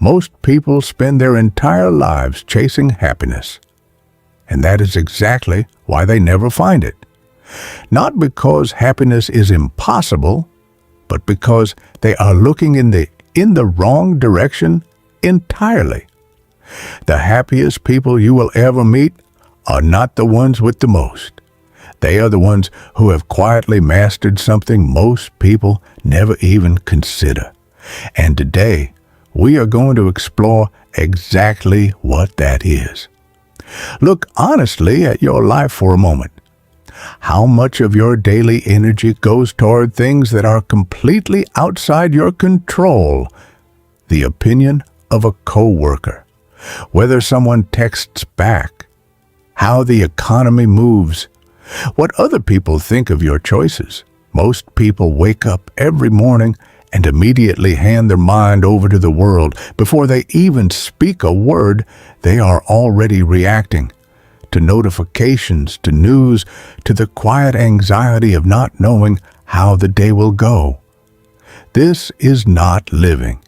Most people spend their entire lives chasing happiness, and that is exactly why they never find it. Not because happiness is impossible, but because they are looking in the wrong direction entirely. The happiest people you will ever meet are not the ones with the most. They are the ones who have quietly mastered something most people never even consider. And today, we are going to explore exactly what that is. Look honestly at your life for a moment. How much of your daily energy goes toward things that are completely outside your control? The opinion of a coworker, whether someone texts back, how the economy moves, what other people think of your choices. Most people wake up every morning and immediately hand their mind over to the world. Before they even speak a word, they are already reacting to notifications, to news, to the quiet anxiety of not knowing how the day will go. This is not living.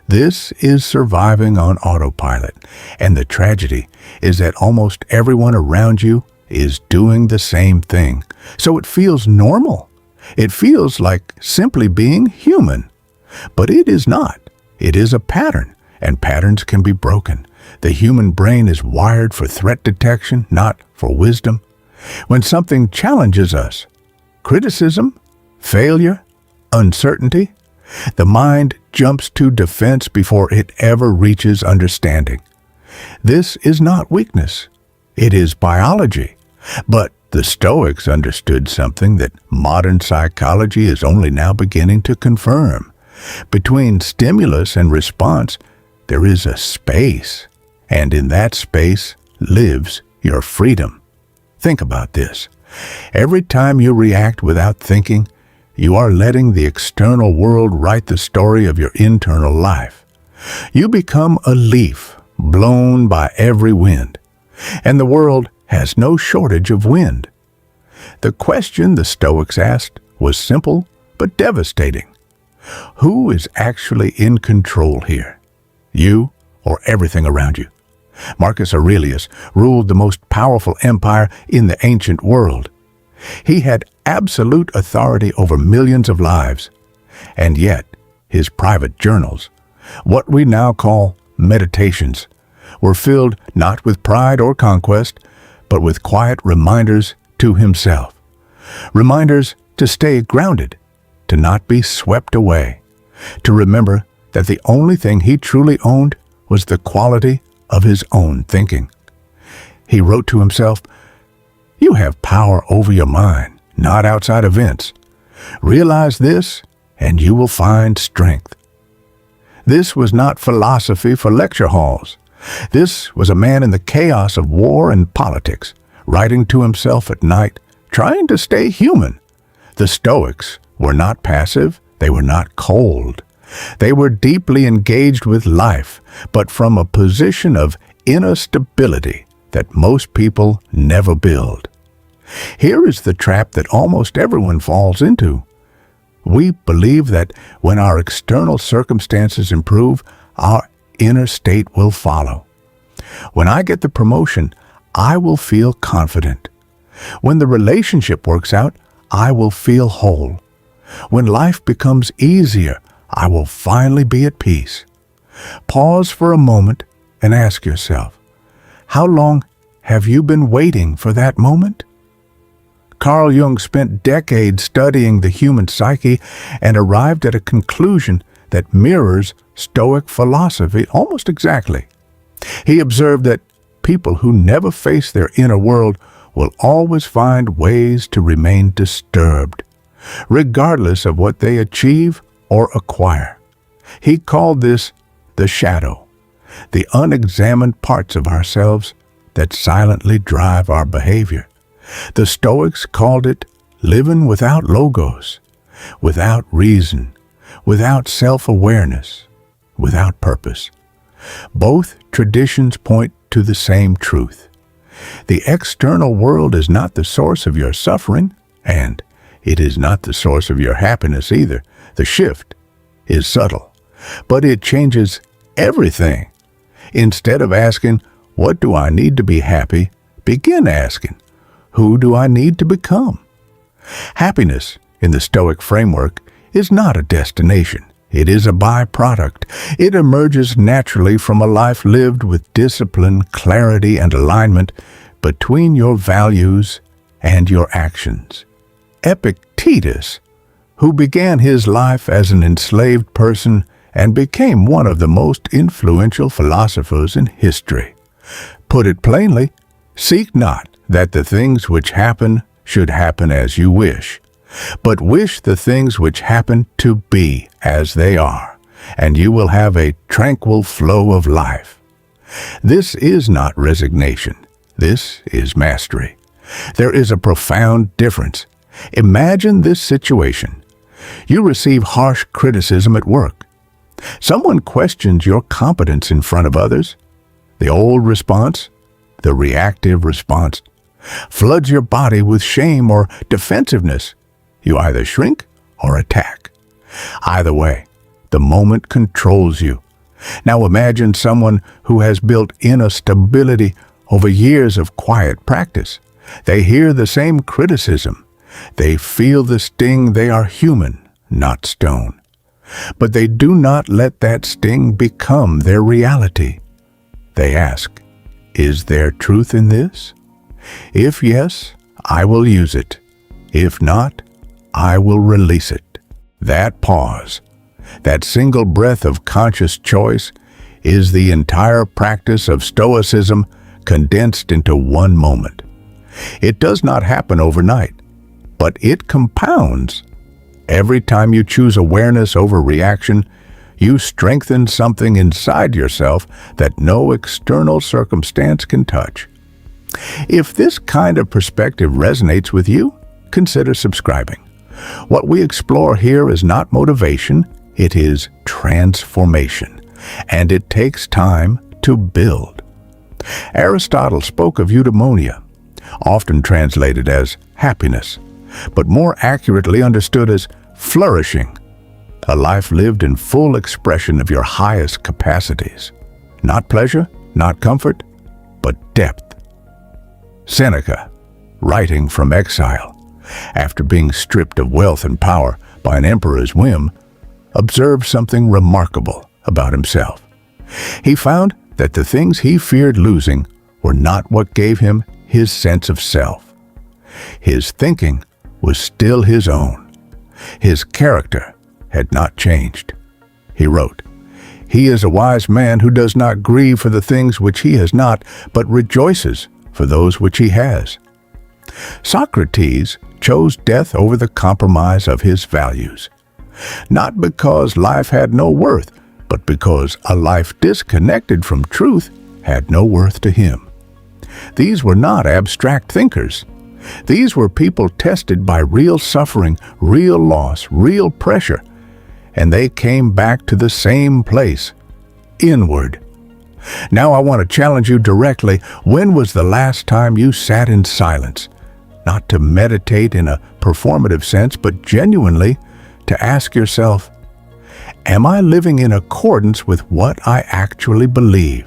This is surviving on autopilot. And the tragedy is that almost everyone around you is doing the same thing. So it feels normal. It feels like simply being human. But it is not. It is a pattern, and patterns can be broken. The human brain is wired for threat detection, not for wisdom. When something challenges us, criticism, failure, uncertainty, the mind jumps to defense before it ever reaches understanding. This is not weakness. It is biology. But the Stoics understood something that modern psychology is only now beginning to confirm. Between stimulus and response, there is a space, and in that space lives your freedom. Think about this. Every time you react without thinking, you are letting the external world write the story of your internal life. You become a leaf blown by every wind, and the world has no shortage of wind. The question the Stoics asked was simple but devastating. Who is actually in control here? You or everything around you? Marcus Aurelius ruled the most powerful empire in the ancient world. He had absolute authority over millions of lives. And yet, his private journals, what we now call meditations, were filled not with pride or conquest, but with quiet reminders to himself. Reminders to stay grounded, to not be swept away, to remember that the only thing he truly owned was the quality of his own thinking. He wrote to himself, "You have power over your mind, not outside events. Realize this, and you will find strength." This was not philosophy for lecture halls. This was a man in the chaos of war and politics, writing to himself at night, trying to stay human. The Stoics were not passive, they were not cold. They were deeply engaged with life, but from a position of inner stability that most people never build. Here is the trap that almost everyone falls into. We believe that when our external circumstances improve, our inner state will follow. When I get the promotion, I will feel confident. When the relationship works out, I will feel whole. When life becomes easier, I will finally be at peace. Pause for a moment and ask yourself, how long have you been waiting for that moment? Carl Jung spent decades studying the human psyche and arrived at a conclusion that mirrors Stoic philosophy almost exactly. He observed that people who never face their inner world will always find ways to remain disturbed, regardless of what they achieve or acquire. He called this the shadow, the unexamined parts of ourselves that silently drive our behavior. The Stoics called it living without logos, without reason, without self-awareness, without purpose. Both traditions point to the same truth. The external world is not the source of your suffering, and it is not the source of your happiness either. The shift is subtle, but it changes everything. Instead of asking, what do I need to be happy? Begin asking, who do I need to become? Happiness, in the Stoic framework, is not a destination. It is a byproduct. It emerges naturally from a life lived with discipline, clarity, and alignment between your values and your actions. Epictetus, who began his life as an enslaved person and became one of the most influential philosophers in history, put it plainly, seek not that the things which happen should happen as you wish, but wish the things which happen to be as they are, and you will have a tranquil flow of life. This is not resignation. This is mastery. There is a profound difference. Imagine this situation. You receive harsh criticism at work. Someone questions your competence in front of others. The old response, the reactive response, floods your body with shame or defensiveness. You either shrink or attack. Either way, the moment controls you. Now imagine someone who has built inner stability over years of quiet practice. They hear the same criticism. They feel the sting. They are human, not stone. But they do not let that sting become their reality. They ask, is there truth in this? If yes, I will use it. If not, I will release it. That pause, that single breath of conscious choice, is the entire practice of Stoicism condensed into one moment. It does not happen overnight, but it compounds. Every time you choose awareness over reaction, you strengthen something inside yourself that no external circumstance can touch. If this kind of perspective resonates with you, consider subscribing. What we explore here is not motivation, it is transformation, and it takes time to build. Aristotle spoke of eudaimonia, often translated as happiness, but more accurately understood as flourishing, a life lived in full expression of your highest capacities. Not pleasure, not comfort, but depth. Seneca, writing from exile, after being stripped of wealth and power by an emperor's whim, observed something remarkable about himself. He found that the things he feared losing were not what gave him his sense of self. His thinking was still his own. His character had not changed. He wrote, "He is a wise man who does not grieve for the things which he has not, but rejoices for those which he has." Socrates chose death over the compromise of his values, not because life had no worth, but because a life disconnected from truth had no worth to him. These were not abstract thinkers. These were people tested by real suffering, real loss, real pressure, and they came back to the same place, inward. Now I want to challenge you directly. When was the last time you sat in silence? Not to meditate in a performative sense, but genuinely to ask yourself, am I living in accordance with what I actually believe?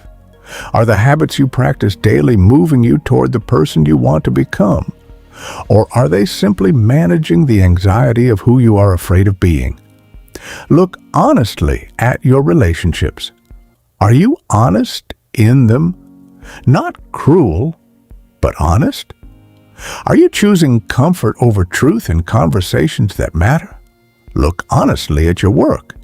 Are the habits you practice daily moving you toward the person you want to become? Or are they simply managing the anxiety of who you are afraid of being? Look honestly at your relationships. Are you honest in them? Not cruel, but honest? Are you choosing comfort over truth in conversations that matter? Look honestly at your work.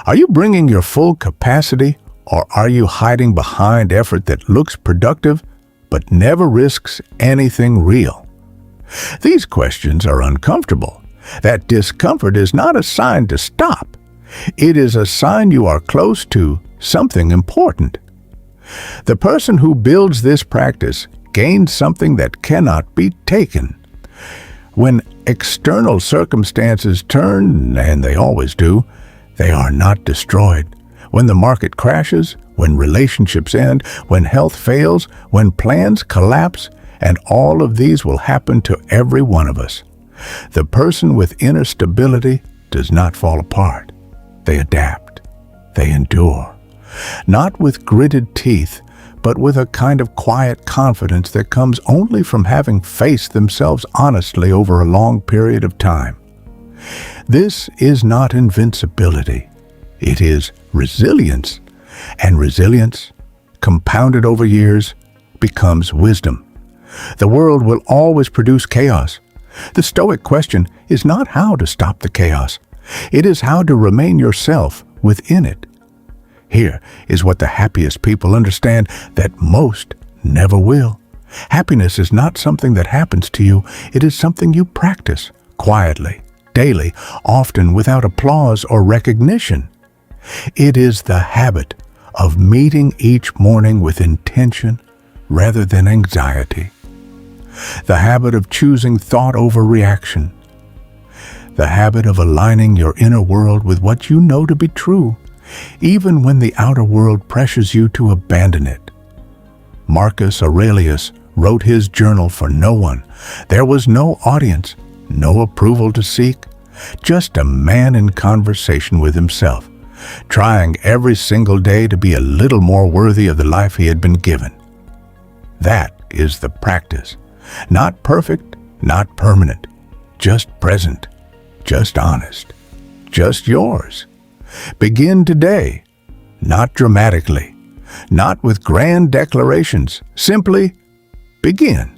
Are you bringing your full capacity, or are you hiding behind effort that looks productive but never risks anything real? These questions are uncomfortable. That discomfort is not a sign to stop. It is a sign you are close to something important. The person who builds this practice gains something that cannot be taken. When external circumstances turn, and they always do, they are not destroyed. When the market crashes, when relationships end, when health fails, when plans collapse, and all of these will happen to every one of us, the person with inner stability does not fall apart. They adapt. They endure. Not with gritted teeth, but with a kind of quiet confidence that comes only from having faced themselves honestly over a long period of time. This is not invincibility. It is resilience. And resilience, compounded over years, becomes wisdom. The world will always produce chaos. The Stoic question is not how to stop the chaos. It is how to remain yourself within it. Here is what the happiest people understand that most never will. Happiness is not something that happens to you. It is something you practice quietly, daily, often without applause or recognition. It is the habit of meeting each morning with intention rather than anxiety. The habit of choosing thought over reaction. The habit of aligning your inner world with what you know to be true, even when the outer world pressures you to abandon it. Marcus Aurelius wrote his journal for no one. There was no audience, no approval to seek, just a man in conversation with himself, trying every single day to be a little more worthy of the life he had been given. That is the practice. Not perfect, not permanent, just present, just honest, just yours. Begin today, not dramatically, not with grand declarations. Simply begin.